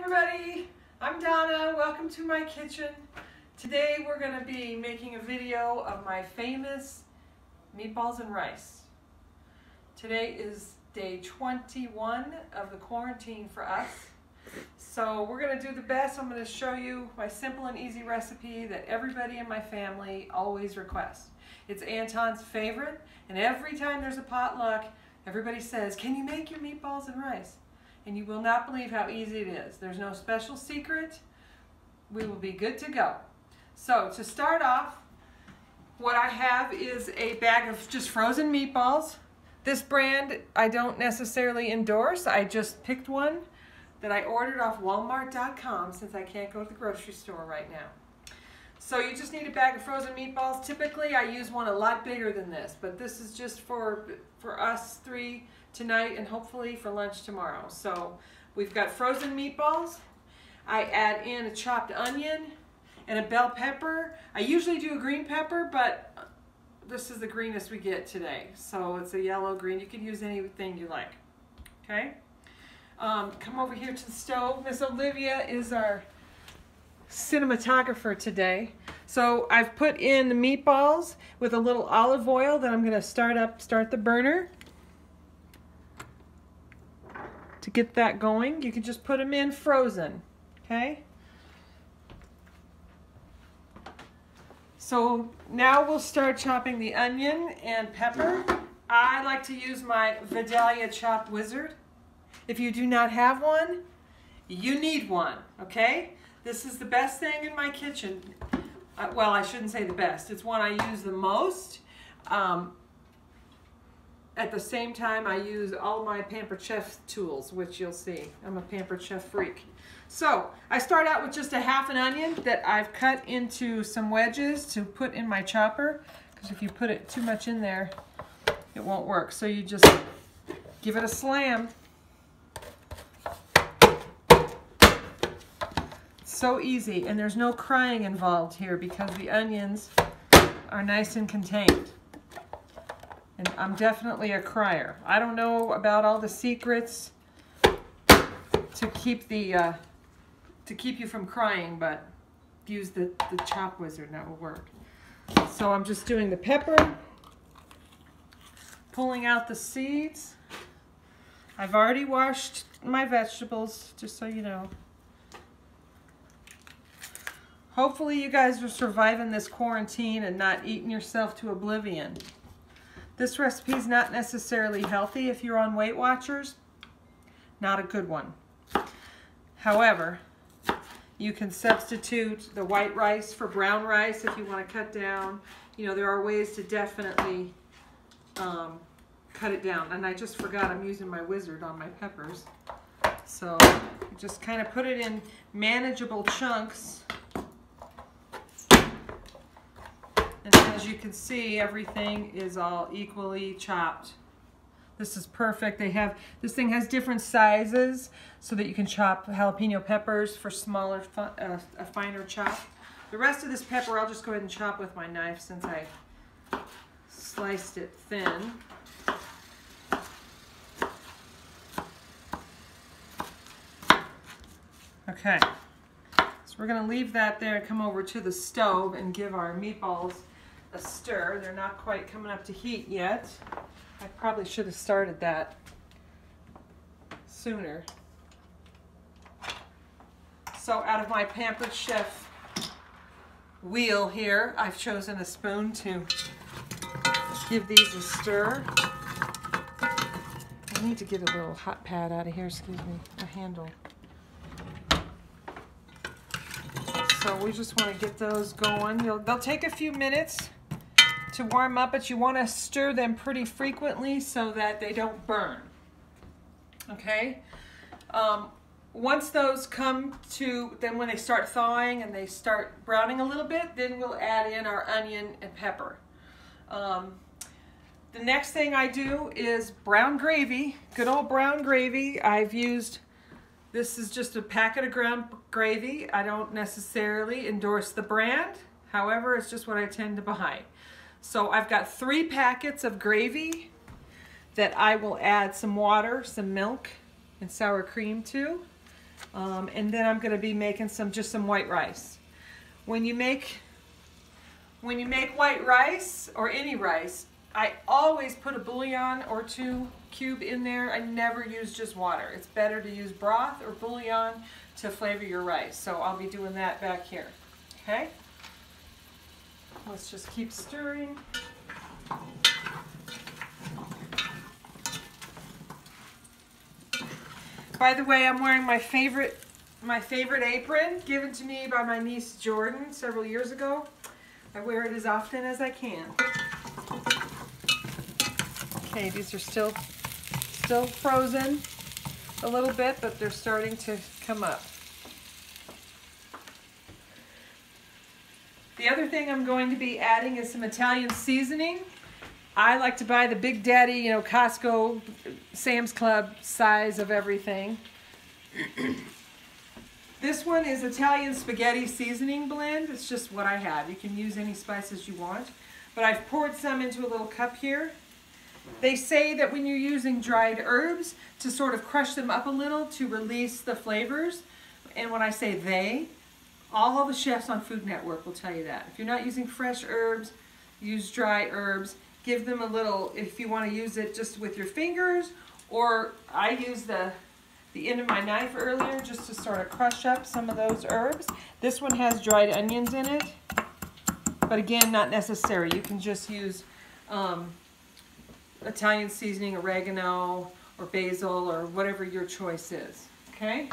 everybody, I'm Donna. Welcome to my kitchen. Today we're going to be making a video of my famous meatballs and rice. Today is day 21 of the quarantine for us. So we're going to do the best. I'm going to show you my simple and easy recipe that everybody in my family always requests. It's Anton's favorite, and every time there's a potluck, everybody says, "Can you make your meatballs and rice?" And you will not believe how easy it is. There's no special secret. We will be good to go. So to start off, what I have is a bag of just frozen meatballs. This brand I don't necessarily endorse. I just picked one that I ordered off Walmart.com since I can't go to the grocery store right now. So you just need a bag of frozen meatballs. Typically I use one a lot bigger than this, but this is just for us three tonight and hopefully for lunch tomorrow. So we've got frozen meatballs. I add in a chopped onion and a bell pepper. I usually do a green pepper, but this is the greenest we get today. So it's a yellow green. You can use anything you like. Okay? Come over here to the stove. Miss Olivia is our cinematographer today. So I've put in the meatballs with a little olive oil that I'm going to start the burner. To get that going, you can just put them in frozen, okay? So now we'll start chopping the onion and pepper. I like to use my Vidalia Chop Wizard. If you do not have one, you need one, okay? This is the best thing in my kitchen. Well, I shouldn't say the best. It's one I use the most. At the same time, I use all my Pampered Chef tools, which you'll see. I'm a Pampered Chef freak. So I start out with just a half an onion that I've cut into some wedges to put in my chopper, because if you put it too much in there, it won't work. So you just give it a slam. So easy, and there's no crying involved here because the onions are nice and contained. And I'm definitely a crier. I don't know about all the secrets to keep you from crying, but use the Chop Wizard and that will work. So I'm just doing the pepper, pulling out the seeds. I've already washed my vegetables, just so you know. Hopefully you guys are surviving this quarantine and not eating yourself to oblivion. This recipe is not necessarily healthy if you're on Weight Watchers. Not a good one. However, you can substitute the white rice for brown rice if you want to cut down. You know, there are ways to definitely cut it down. And I just forgot I'm using my Wizard on my peppers. So you just kind of put it in manageable chunks. And as you can see, everything is all equally chopped. This is perfect. This thing has different sizes so that you can chop jalapeno peppers for smaller, a finer chop. The rest of this pepper I'll just go ahead and chop with my knife since I sliced it thin. Okay, so we're going to leave that there and come over to the stove and give our meatballs a stir. They're not quite coming up to heat yet. I probably should have started that sooner. So out of my Pampered Chef wheel here, I've chosen a spoon to give these a stir. I need to get a little hot pad out of here, excuse me, a handle. So we just want to get those going. They'll take a few minutes to warm up, but you want to stir them pretty frequently so that they don't burn. Okay? Once those come to, then when they start thawing and they start browning a little bit, then we'll add in our onion and pepper. The next thing I do is brown gravy, good old brown gravy. This is just a packet of ground gravy. I don't necessarily endorse the brand. However, it's just what I tend to buy. So I've got 3 packets of gravy that I will add some water, some milk, and sour cream to. And then I'm going to be making just some white rice. When you make white rice or any rice, I always put a bouillon or two cube in there. I never use just water. It's better to use broth or bouillon to flavor your rice. So I'll be doing that back here. Okay? Let's just keep stirring. By the way, I'm wearing my favorite apron given to me by my niece Jordan several years ago. I wear it as often as I can. Okay, these are still frozen a little bit, but they're starting to come up. The other thing I'm going to be adding is some Italian seasoning. I like to buy the Big Daddy, you know, Costco, Sam's Club size of everything. This one is Italian spaghetti seasoning blend. It's just what I have. You can use any spices you want. But I've poured some into a little cup here. They say that when you're using dried herbs to sort of crush them up a little to release the flavors. And when I say they, all the chefs on Food Network will tell you that. If you're not using fresh herbs, use dry herbs. Give them a little, if you want to use it just with your fingers, or I use the end of my knife earlier just to sort of crush up some of those herbs. This one has dried onions in it, but again, not necessary. You can just use Italian seasoning, oregano, or basil, or whatever your choice is. Okay?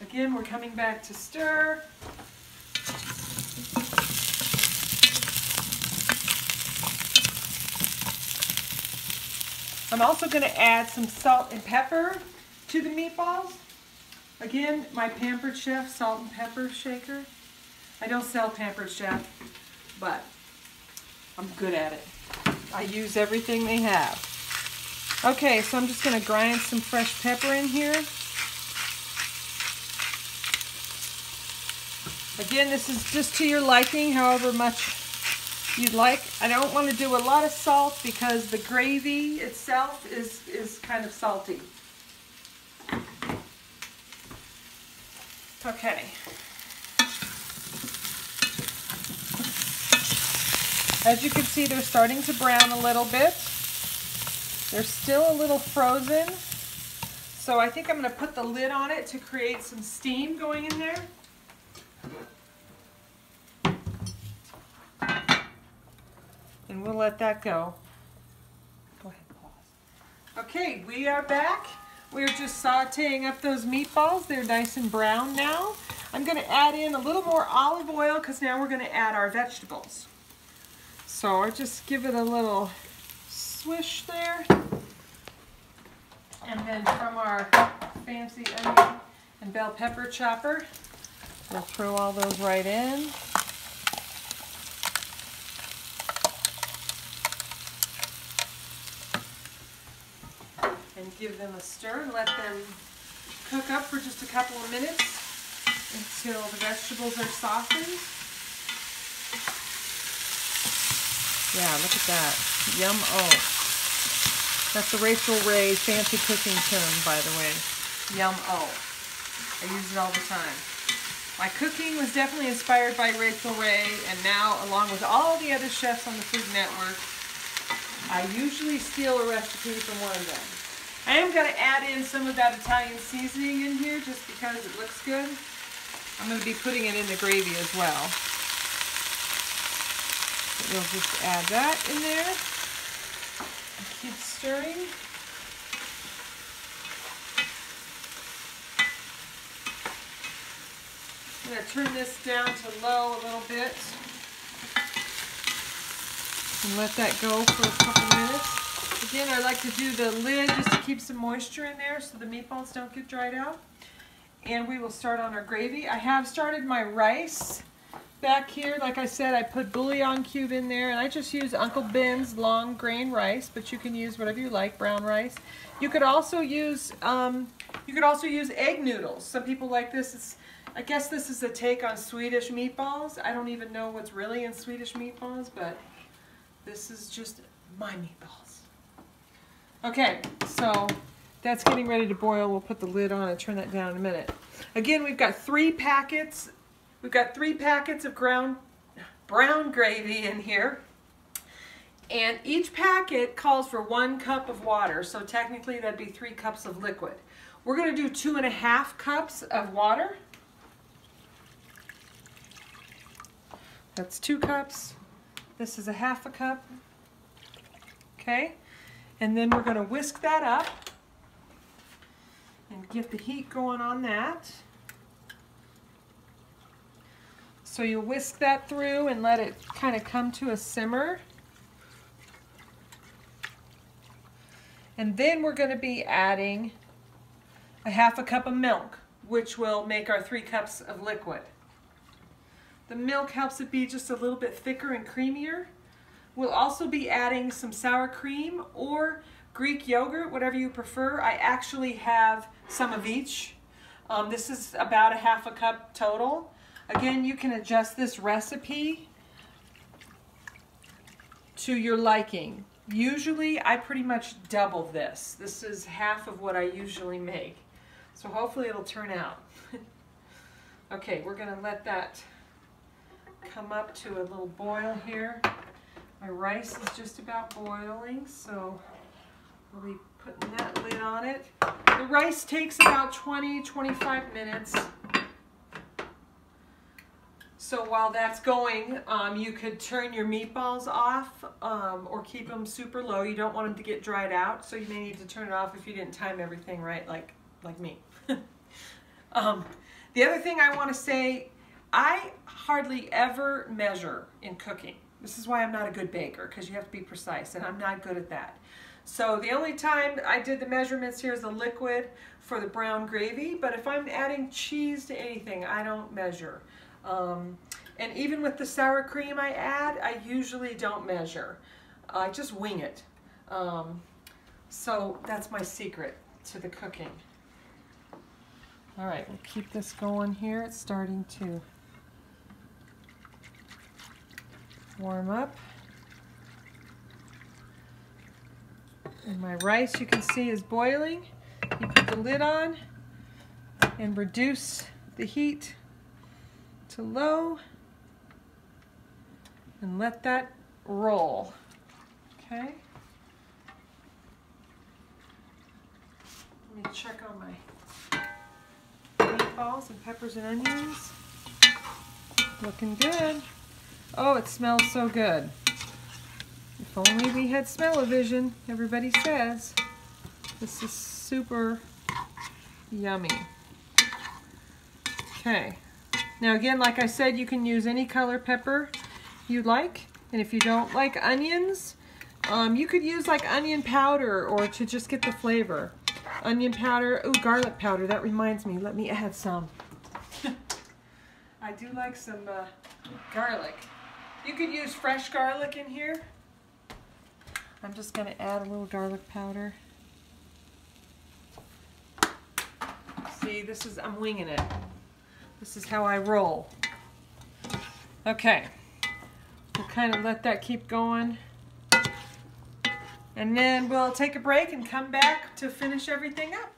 Again, we're coming back to stir. I'm also going to add some salt and pepper to the meatballs. Again, my Pampered Chef salt and pepper shaker. I don't sell Pampered Chef, but I'm good at it. I use everything they have. Okay, so I'm just going to grind some fresh pepper in here. Again, this is just to your liking, however much you'd like. I don't want to do a lot of salt because the gravy itself is kind of salty. Okay. As you can see, they're starting to brown a little bit. They're still a little frozen. So I think I'm going to put the lid on it to create some steam going in there. And we'll let that go. Go ahead, pause. Okay, we are back. We're just sauteing up those meatballs. They're nice and brown now. I'm going to add in a little more olive oil because now we're going to add our vegetables. So I'll just give it a little swish there. And then from our fancy onion and bell pepper chopper, we'll throw all those right in. And give them a stir and let them cook up for just a couple of minutes until the vegetables are softened. Yeah, look at that. Yum-o. That's the Rachel Ray fancy cooking term, by the way. Yum-o. I use it all the time. My cooking was definitely inspired by Rachel Ray, and now, along with all the other chefs on the Food Network, I usually steal a recipe from one of them. I am going to add in some of that Italian seasoning in here just because it looks good. I'm going to be putting it in the gravy as well. But we'll just add that in there. And keep stirring. I'm going to turn this down to low a little bit. And let that go for a couple minutes. Again, I like to do the lid just to keep some moisture in there so the meatballs don't get dried out. And we will start on our gravy. I have started my rice back here. Like I said, I put bouillon cube in there, and I just use Uncle Ben's long grain rice, but you can use whatever you like, brown rice. You could also use egg noodles. Some people like this. I guess this is a take on Swedish meatballs. I don't even know what's really in Swedish meatballs, but this is just my meatballs. Okay, so that's getting ready to boil. We'll put the lid on and turn that down in a minute. Again, we've got 3 packets. We've got 3 packets of brown gravy in here. And each packet calls for 1 cup of water. So technically that'd be 3 cups of liquid. We're going to do 2.5 cups of water. That's 2 cups. This is 1/2 cup. Okay. And then we're going to whisk that up and get the heat going on that. So you whisk that through and let it kind of come to a simmer. And then we're going to be adding 1/2 cup of milk, which will make our 3 cups of liquid. The milk helps it be just a little bit thicker and creamier. We'll also be adding some sour cream or Greek yogurt, whatever you prefer. I actually have some of each. This is about 1/2 cup total. Again, you can adjust this recipe to your liking. Usually, I pretty much double this. This is half of what I usually make. So hopefully it'll turn out. Okay, we're gonna let that come up to a little boil here. My rice is just about boiling, so we'll be putting that lid on it. The rice takes about 20-25 minutes. So while that's going, you could turn your meatballs off or keep them super low. You don't want them to get dried out, so you may need to turn it off if you didn't time everything right, like me. The other thing I want to say, I hardly ever measure in cooking. This is why I'm not a good baker, because you have to be precise, and I'm not good at that. So the only time I did the measurements here is the liquid for the brown gravy, but if I'm adding cheese to anything, I don't measure. And even with the sour cream I add, I usually don't measure. I just wing it. So that's my secret to the cooking. All right, we'll keep this going here. It's starting to warm up. And my rice, you can see, is boiling. You put the lid on and reduce the heat to low and let that roll. Okay. Let me check on my meatballs and peppers and onions. Looking good. Oh, it smells so good. If only we had smell-o-vision, everybody says. This is super yummy. Okay. Now again, like I said, you can use any color pepper you like. And if you don't like onions, you could use like onion powder or to just get the flavor. Onion powder, ooh, garlic powder, that reminds me. Let me add some. I do like some garlic. You could use fresh garlic in here. I'm just going to add a little garlic powder. See, this is, I'm winging it. This is how I roll. Okay. We'll kind of let that keep going. And then we'll take a break and come back to finish everything up.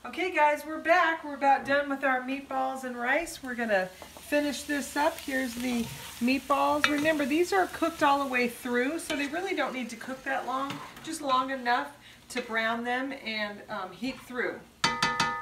Okay guys, we're back. We're about done with our meatballs and rice. We're going to finish this up. Here's the meatballs. Remember, these are cooked all the way through, so they really don't need to cook that long. Just long enough to brown them and heat through.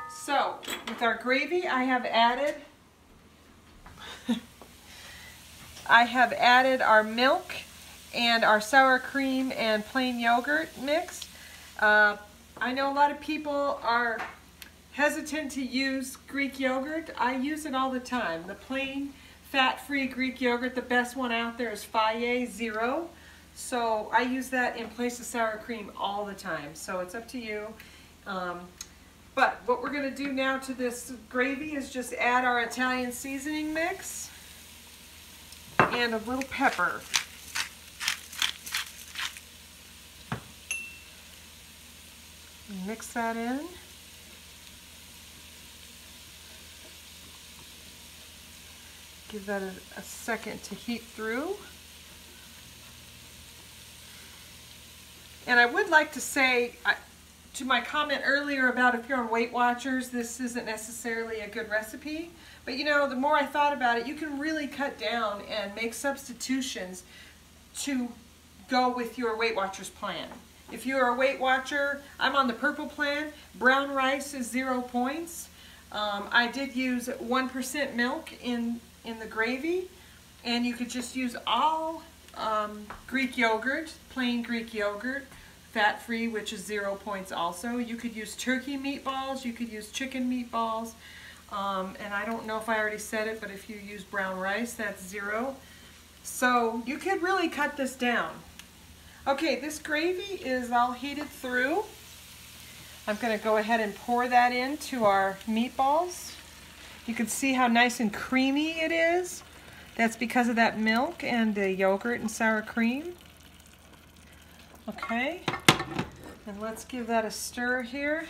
So, with our gravy, I have added our milk and our sour cream and plain yogurt mix. I know a lot of people are hesitant to use Greek yogurt. I use it all the time. The plain fat-free Greek yogurt, the best one out there is Fage Zero. So I use that in place of sour cream all the time. So it's up to you. But what we're going to do now to this gravy is just add our Italian seasoning mix and a little pepper. Mix that in. Give that a second to heat through. And I would like to say, to my comment earlier about if you're on Weight Watchers, this isn't necessarily a good recipe. But you know, the more I thought about it, you can really cut down and make substitutions to go with your Weight Watchers plan. If you're a Weight Watcher, I'm on the purple plan. Brown rice is 0 points. I did use 1% milk in the gravy, and you could just use all Greek yogurt, plain Greek yogurt, fat-free, which is 0 points also. You could use turkey meatballs, you could use chicken meatballs, and I don't know if I already said it, but if you use brown rice, that's 0. So you could really cut this down. Okay, this gravy is all heated through. I'm going to go ahead and pour that into our meatballs. You can see how nice and creamy it is. That's because of that milk and the yogurt and sour cream. Okay, and let's give that a stir here.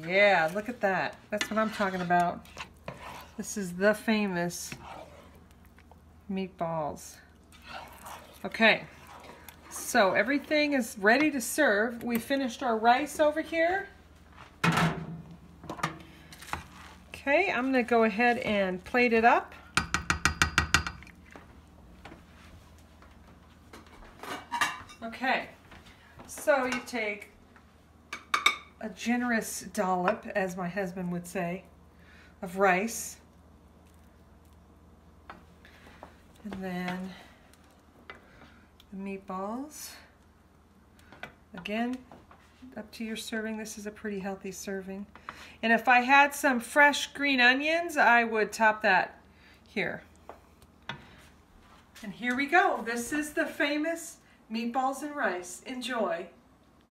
Yeah, look at that. That's what I'm talking about. This is the famous meatballs. Okay, so everything is ready to serve. We finished our rice over here. Okay, I'm going to go ahead and plate it up. Okay, so you take a generous dollop, as my husband would say, of rice. And then the meatballs. Again, up to your serving. This is a pretty healthy serving. And if I had some fresh green onions, I would top that here. And here we go. This is the famous meatballs and rice. Enjoy.